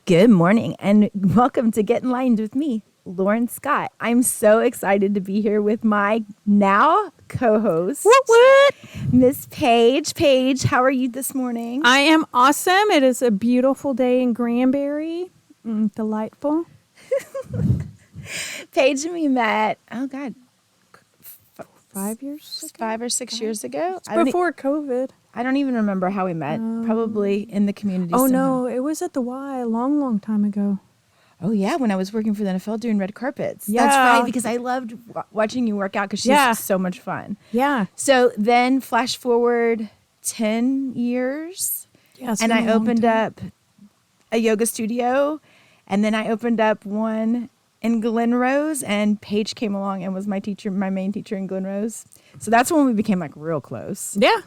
Good morning and welcome to Get Enlightened with me, Lauren Scott. I'm so excited to be here with my now co-host, Miss Paige. Paige, how are you this morning? I am awesome. It is a beautiful day in Granbury. Delightful. Paige and we met, 5 years ago? 5 or 6 years ago. It's before COVID. I don't even remember how we met. Probably in the community. Oh, somehow. no. It was at the Y a long, long time ago. Oh, yeah, when I was working for the NFL doing red carpets. Yeah. That's right, because I loved watching you work out because she's so much fun. Yeah. So then flash forward 10 years, and I opened up a yoga studio, and then I opened up one in Glen Rose, and Paige came along and was my teacher, my main teacher in Glen Rose. So that's when we became like real close. Yeah.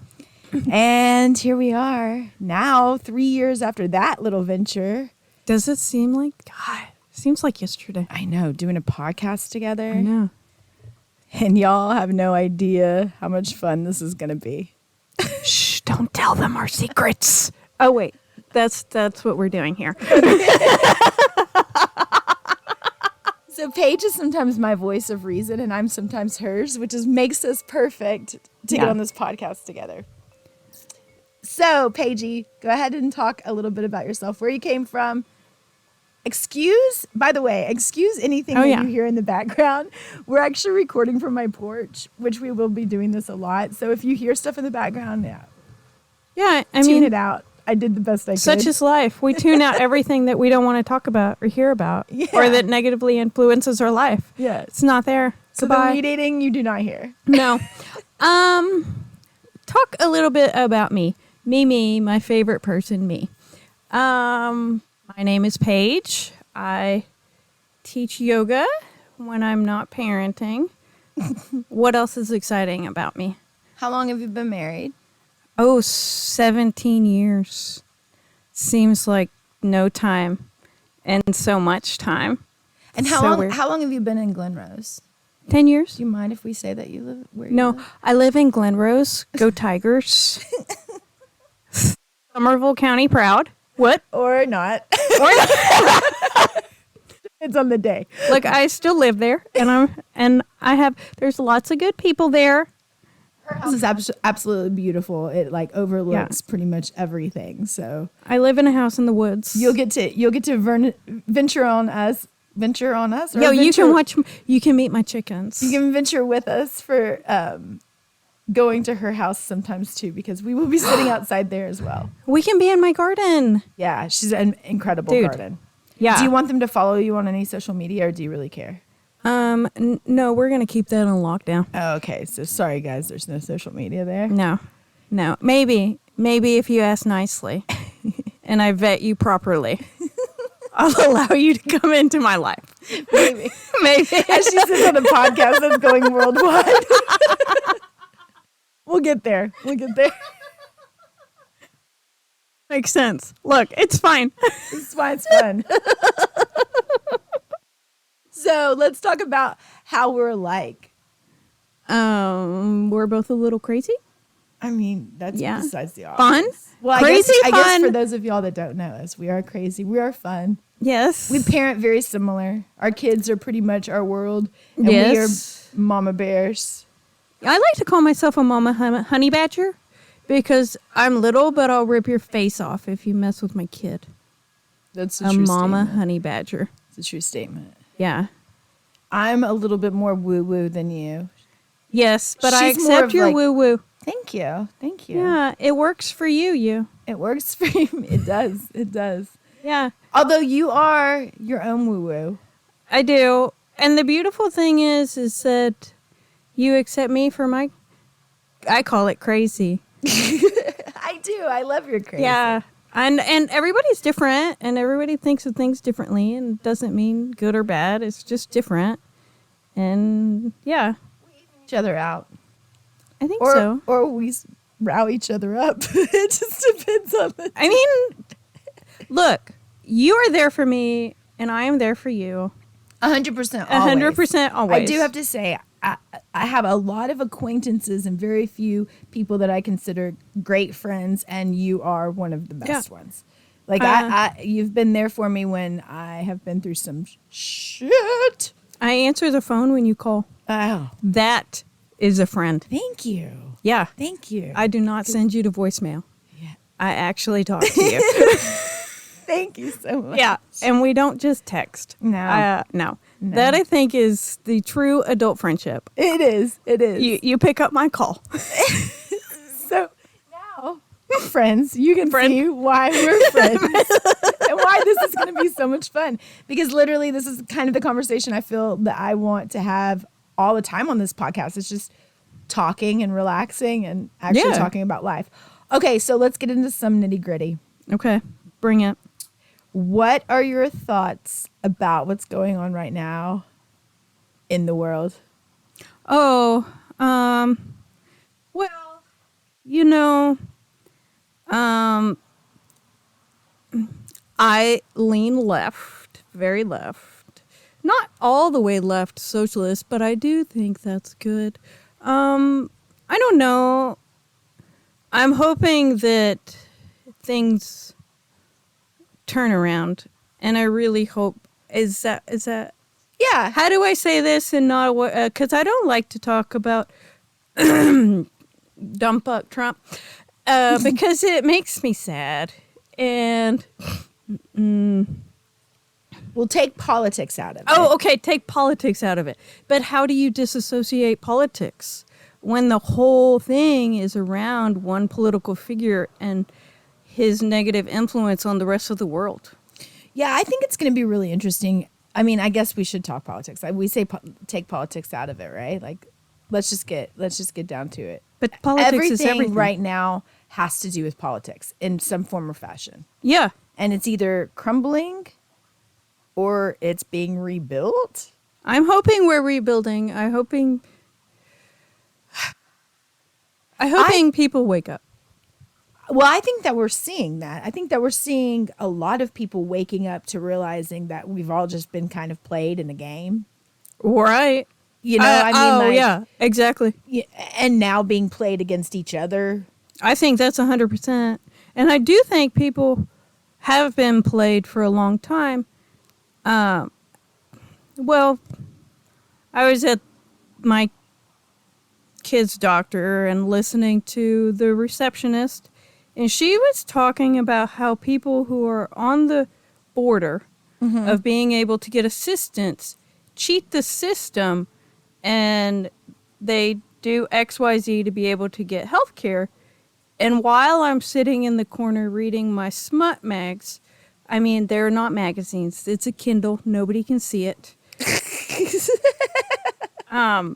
And here we are now, 3 years after that little venture. Does it seem like, God, it seems like yesterday. I know, doing a podcast together. I know. And y'all have no idea how much fun this is going to be. Shh, don't tell them our secrets. Oh, wait. That's what we're doing here. So Paige is sometimes my voice of reason, and I'm sometimes hers, which makes us perfect to get on this podcast together. So, Paigey, go ahead and talk a little bit about yourself, where you came from. Excuse anything that you hear in the background. We're actually recording from my porch, which we will be doing this a lot. So if you hear stuff in the background, tune it out. I did the best I could. Such is life. We tune out everything that we don't want to talk about or hear about or that negatively influences our life. Yeah. It's not there. So Goodbye. the weed eating you do not hear. No. Talk a little bit about me. Me, my favorite person, me. My name is Paige. I teach yoga when I'm not parenting. What else is exciting about me? How long have you been married? Oh, 17 years. Seems like no time and so much time. And how long have you been in Glen Rose? 10 years. Do you mind if we say that you live where you No, live? I live in Glen Rose. Go Tigers. Somerville County proud. What? Or not. It's on the day. Look, I still live there, and there's lots of good people there. Her house is absolutely beautiful. It like overlooks pretty much everything. So I live in a house in the woods. you'll get to venture on us. Venture on us. Or You can watch. You can meet my chickens. You can venture with us for going to her house sometimes too, because we will be sitting outside there as well. We can be in my garden. Yeah, she's an incredible garden. Yeah. Do you want them to follow you on any social media, or do you really care? No, we're gonna keep that on lockdown. Oh, okay. So sorry, guys. There's no social media there. No. Maybe if you ask nicely, and I vet you properly, I'll allow you to come into my life. Maybe. Maybe. As she sits on a podcast that's going worldwide. We'll get there. Makes sense. Look, it's fine. It's fine. It's fun. So let's talk about how we're alike. We're both a little crazy. I mean, that's besides the obvious. Fun? Well, Crazy I guess fun. for those of y'all that don't know us, we are crazy. We are fun. Yes. We parent very similar. Our kids are pretty much our world. And we are mama bears. I like to call myself a mama honey badger because I'm little, but I'll rip your face off if you mess with my kid. That's a true mama statement. honey badger. It's a true statement. Yeah. I'm a little bit more woo-woo than you. Yes, but I She's more accept of your like- woo-woo. Thank you. Yeah, it works for you. It works for you. It does. Yeah. Although you are your own woo-woo. I do. And the beautiful thing is that you accept me for I call it crazy. I do. I love your crazy. Yeah. And everybody's different, and everybody thinks of things differently, and it doesn't mean good or bad. It's just different. And yeah. We even each other out. I think so. Or we row each other up. It just depends on the I mean, look, you are there for me, and I am there for you. 100% 100% always. I do have to say, I have a lot of acquaintances and very few people that I consider great friends, and you are one of the best ones. Like you've been there for me when I have been through some shit. I answer the phone when you call. Oh, That is a friend. thank you. Yeah. Thank you. I do not send you to voicemail. Yeah. I actually talk to you. Thank you so much. Yeah. And we don't just text. No. No. That I think is the true adult friendship. It is. It is. You pick up my call. So now, friends, you can see why we're friends and why this is going to be so much fun. Because literally, this is kind of the conversation I feel that I want to have all the time on this podcast. It's just talking and relaxing and actually talking about life. Okay, so let's get into some nitty gritty. Okay, bring it. What are your thoughts about what's going on right now in the world? Oh, well, you know, I lean left, very left. Not all the way left socialist, but I do think that's good. I don't know. I'm hoping that things turn around, and I really hope is that Yeah. how do I say this and not because I don't like to talk about dump up Trump because it makes me sad and We'll take politics out of it. oh okay, take politics out of it, but how do you disassociate politics when the whole thing is around one political figure and his negative influence on the rest of the world? Yeah, I think it's going to be really interesting. I mean, I guess we should talk politics. We say take politics out of it, right? Like, let's just get down to it. But politics is everything right now has to do with politics in some form or fashion. Yeah. And it's either crumbling or it's being rebuilt. I'm hoping we're rebuilding. I'm hoping people wake up. Well, I think that we're seeing that. I think that we're seeing a lot of people waking up to realizing that we've all just been kind of played in a game. Right. You know, I mean, yeah, exactly. And now being played against each other. I think that's 100%. And I do think people have been played for a long time. Well, I was at my kid's doctor and listening to the receptionist, and she was talking about how people who are on the border of being able to get assistance cheat the system, and they do XYZ to be able to get health care. And while I'm sitting in the corner reading my smut mags, I mean, they're not magazines. It's a Kindle. Nobody can see it. I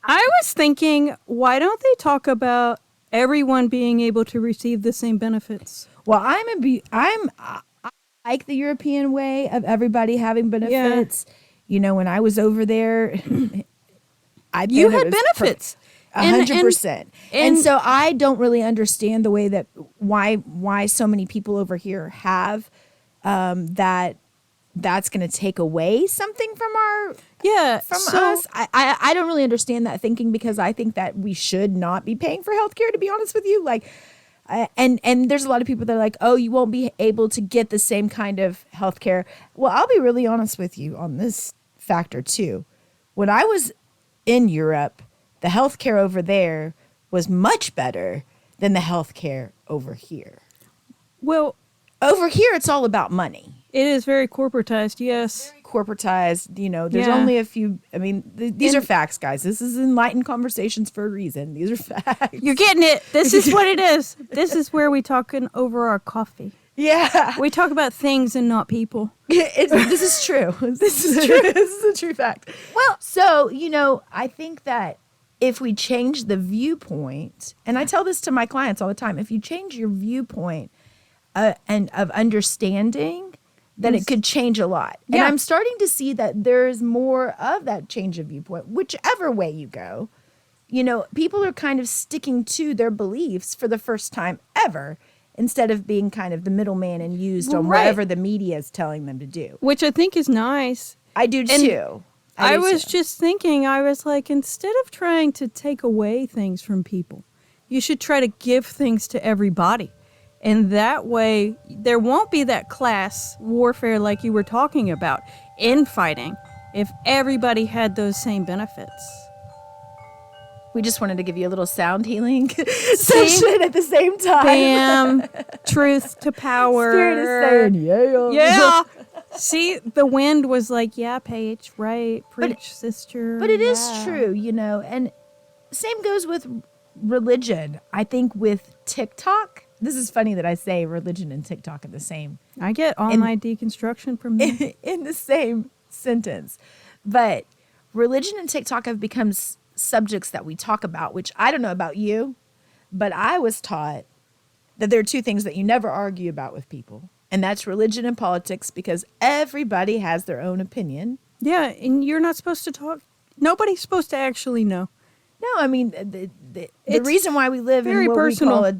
was thinking, why don't they talk about everyone being able to receive the same benefits? Well, I like the European way of everybody having benefits. Yeah. You know, when I was over there, you had benefits. 100%. And so I don't really understand the way that why so many people over here have that's going to take away something from us. I don't really understand that thinking, because I think that we should not be paying for healthcare, to be honest with you. Like, and there's a lot of people that are like, oh, you won't be able to get the same kind of healthcare. Well, I'll be really honest with you on this factor too. When I was in Europe, the healthcare over there was much better than the healthcare over here. Well, over here, it's all about money. It is very corporatized, yes. Very corporatized, you know, there's only a few, I mean, these are facts, guys. This is enlightened conversations for a reason. These are facts. You're getting it. This is what it is. This is where we talking over our coffee. Yeah. We talk about things and not people. This is true. This is true. This is a true fact. Well, so, you know, I think that if we change the viewpoint, and I tell this to my clients all the time, if you change your viewpoint and of understanding, then it could change a lot. Yeah. And I'm starting to see that there's more of that change of viewpoint, whichever way you go. You know, people are kind of sticking to their beliefs for the first time ever, instead of being kind of the middleman and used on whatever the media is telling them to do. Which I think is nice. I do too. I was just thinking, I was like, instead of trying to take away things from people, you should try to give things to everybody. And that way, there won't be that class warfare like you were talking about, infighting, if everybody had those same benefits. We just wanted to give you a little sound healing session at the same time. Bam. Truth to power. Spirit is saying, yeah. Yeah. See, the wind was like, yeah, Paige, right. Preach, sister. But it is true, you know, and same goes with religion. I think with TikTok, this is funny that I say religion and TikTok are the same. I get all my deconstruction from them. In the same sentence. But religion and TikTok have become subjects that we talk about, which I don't know about you, but I was taught that there are two things that you never argue about with people. And that's religion and politics, because everybody has their own opinion. Yeah, and you're not supposed to talk. Nobody's supposed to actually know. No, I mean, the reason why we live in what we call a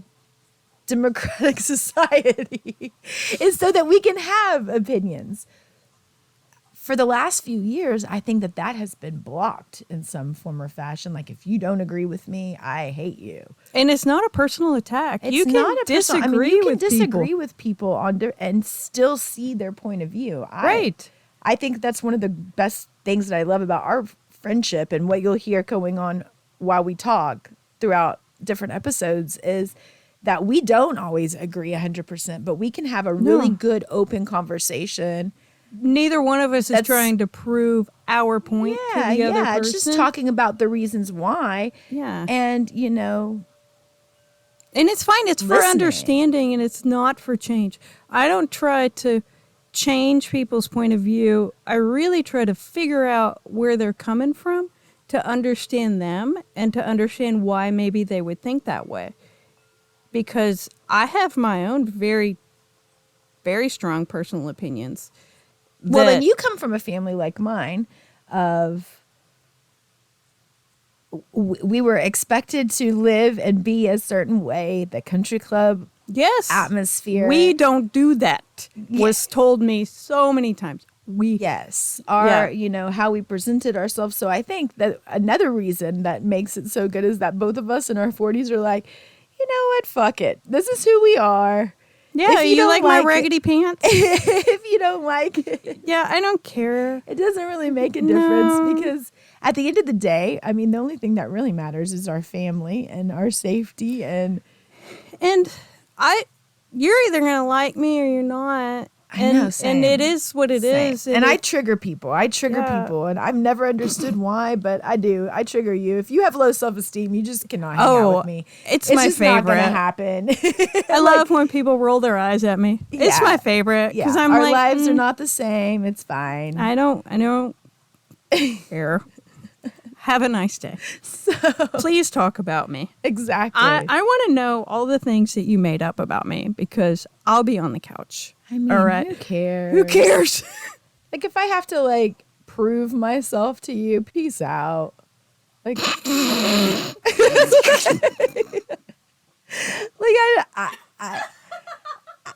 democratic society is so that we can have opinions. For the last few years, I think that has been blocked in some form or fashion. Like, if you don't agree with me, I hate you. And it's not a personal attack. It's you can not a disagree personal, I mean, you can with disagree people. with people and still see their point of view. Right. I think that's one of the best things that I love about our friendship, and what you'll hear going on while we talk throughout different episodes is that we don't always agree 100%, but we can have a really good open conversation. Neither one of us is trying to prove our point to the other person. It's just talking about the reasons why. Yeah. And, you know. And it's fine. It's for understanding, and it's not for change. I don't try to change people's point of view. I really try to figure out where they're coming from, to understand them and to understand why maybe they would think that way. Because I have my own very, very strong personal opinions. Well, and you come from a family like mine of we were expected to live and be a certain way, the country club atmosphere. We don't do that. Was told me so many times. You know, how we presented ourselves. So I think that another reason that makes it so good is that both of us in our 40s are like, you know what, fuck it. This is who we are. Yeah, you like my raggedy pants? If you don't like it. Yeah, I don't care. It doesn't really make a difference because at the end of the day, I mean, the only thing that really matters is our family and our safety. And you're either going to like me or you're not. I know, same. And it is what it is. And I trigger people. People. And I've never understood why, but I do. I trigger you. If you have low self-esteem, you just cannot hang out with me. It's my just favorite. Not going to happen. I love when people roll their eyes at me. It's my favorite. Yeah. Our lives are not the same. It's fine. I don't care. Have a nice day. So, please talk about me. Exactly. I want to know all the things that you made up about me, because I'll be on the couch. I mean, all right. Who cares? Who cares? Like, if I have to, like, prove myself to you, peace out. Like,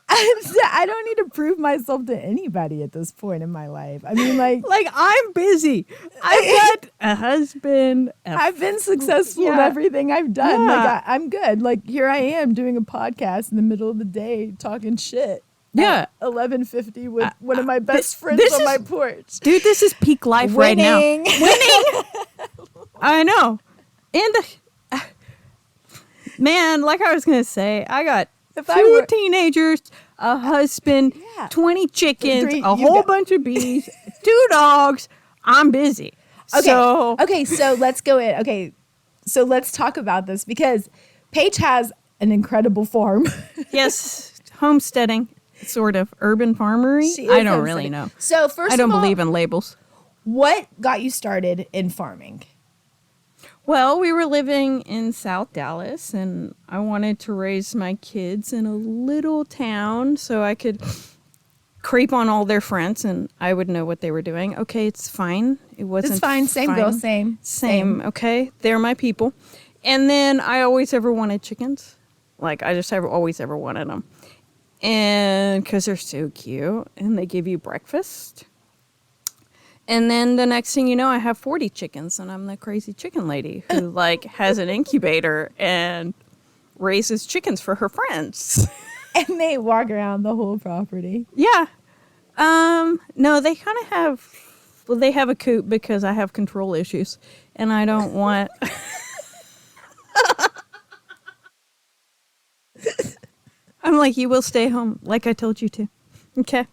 I don't need to prove myself to anybody at this point in my life. I mean, like I'm busy. I've got a husband. I've been successful in everything I've done. Yeah. Like I'm good. Like, here I am doing a podcast in the middle of the day talking shit. Yeah, 11:50 with one of my best friends on my porch. Dude, this is peak life right now. Winning. I know. And man, like I was gonna say, I got two teenagers, a husband, 20 chickens, a whole bunch of bees, 2 dogs. I'm busy. Okay. So let's go in. Okay. So let's talk about this, because Paige has an incredible farm. Yes. Homesteading. Sort of urban farmery. I don't really know. So first I don't believe in labels. What got you started in farming? Well, we were living in South Dallas, and I wanted to raise my kids in a little town so I could creep on all their friends and I would know what they were doing. Okay, it's fine. It wasn't. It's fine. Same girl. Same. Okay, they're my people. And then I always ever wanted chickens. Like, I just always ever wanted them. And because they're so cute and they give you breakfast. And then the next thing you know, I have 40 chickens and I'm the crazy chicken lady who like has an incubator and raises chickens for her friends. And they walk around the whole property. Yeah. No, they kind of have, well, they have a coop because I have control issues and I don't want. I'm like, you will stay home like I told you to. Okay.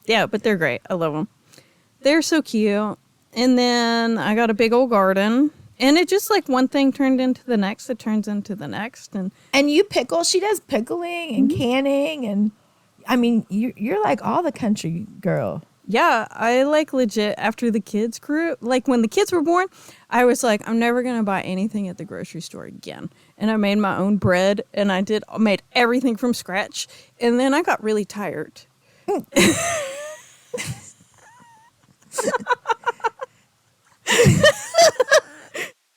Yeah, but they're great. I love them. They're so cute. And then I got a big old garden. And it just like one thing turned into the next. It turns into the next. And you pickle. She does pickling and canning. And I mean, you're like all the country girl. yeah, I like legit after the kids grew. Like when the kids were born, I was like, I'm never going to buy anything at the grocery store again. And I made my own bread and made everything from scratch. And then I got really tired.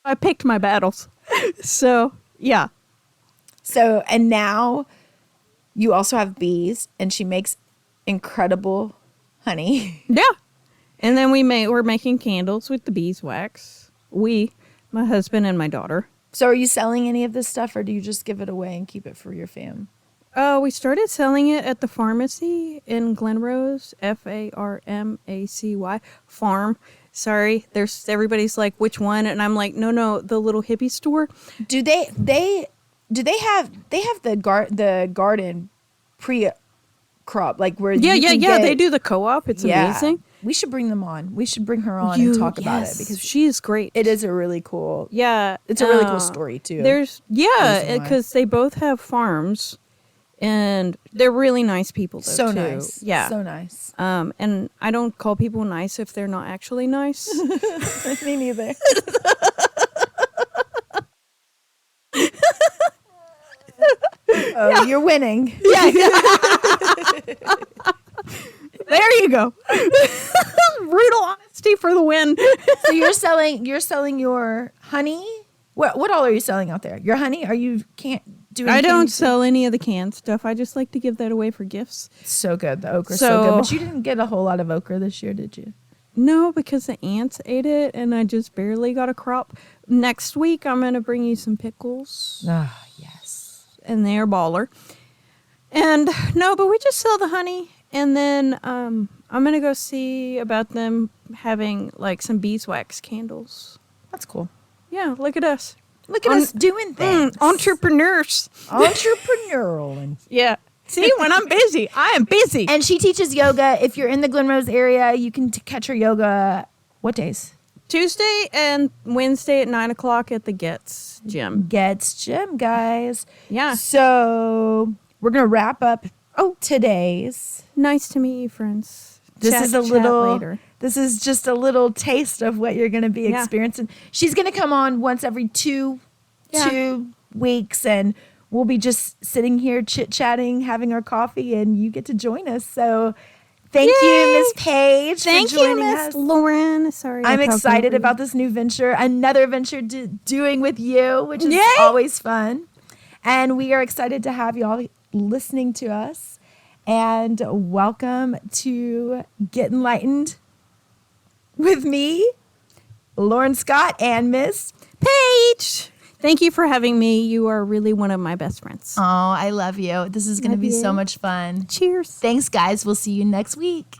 I picked my battles. So, yeah. So, and now you also have bees, and she makes incredible honey. Yeah. And then we're making candles with the beeswax. My husband and my daughter. So are you selling any of this stuff, or do you just give it away and keep it for your fam? We started selling it at the pharmacy in Glenrose, Farmacy, farm. Sorry, everybody's like, which one? And I'm like, no, the little hippie store. Do they have the garden pre-crop, like where Yeah, they do the co-op. It's amazing. We should bring them on. We should bring her on and talk about it, because she is great. it is a really cool. Yeah, It's a really cool story too. Because they both have farms, and they're really nice people. Though, so too. nice. Yeah, so nice. And I don't call people nice if they're not actually nice. Me neither. Oh, you're winning. Yeah. There you go. Brutal honesty for the win. So you're selling your honey. What all are you selling out there? Your honey? Can't do anything? I don't sell any of the canned stuff. I just like to give that away for gifts. So good. The okra's so good. But you didn't get a whole lot of okra this year, did you? No, because the ants ate it and I just barely got a crop. Next week, I'm going to bring you some pickles. Ah, yes. And they're baller. And no, but we just sell the honey. And then I'm going to go see about them having like some beeswax candles. That's cool. Yeah, look at us. Look at us doing things. Entrepreneurs. Entrepreneurial. And Yeah. See, when I'm busy, I am busy. And she teaches yoga. If you're in the Glenrose area, you can catch her yoga. What days? Tuesday and Wednesday at 9 o'clock at the Get's Gym. Get's Gym, guys. Yeah. So we're going to wrap up today's. Nice to meet you, friends. This Chat is later. This is just a little taste of what you're going to be experiencing. She's going to come on once every two weeks, and we'll be just sitting here chit-chatting, having our coffee, and you get to join us. So thank you, Miss Paige, Thank for joining you, us. Miss Lauren. Sorry. I'm excited about this new venture, another venture doing with you, which is Yay! always fun. And we are excited to have you all listening to us. And welcome to Get Enlightened with me, Lauren Scott, and Miss Paige. Thank you for having me. You are really one of my best friends. Oh, I love you. This is going to be so much fun. Cheers. Thanks, guys. We'll see you next week.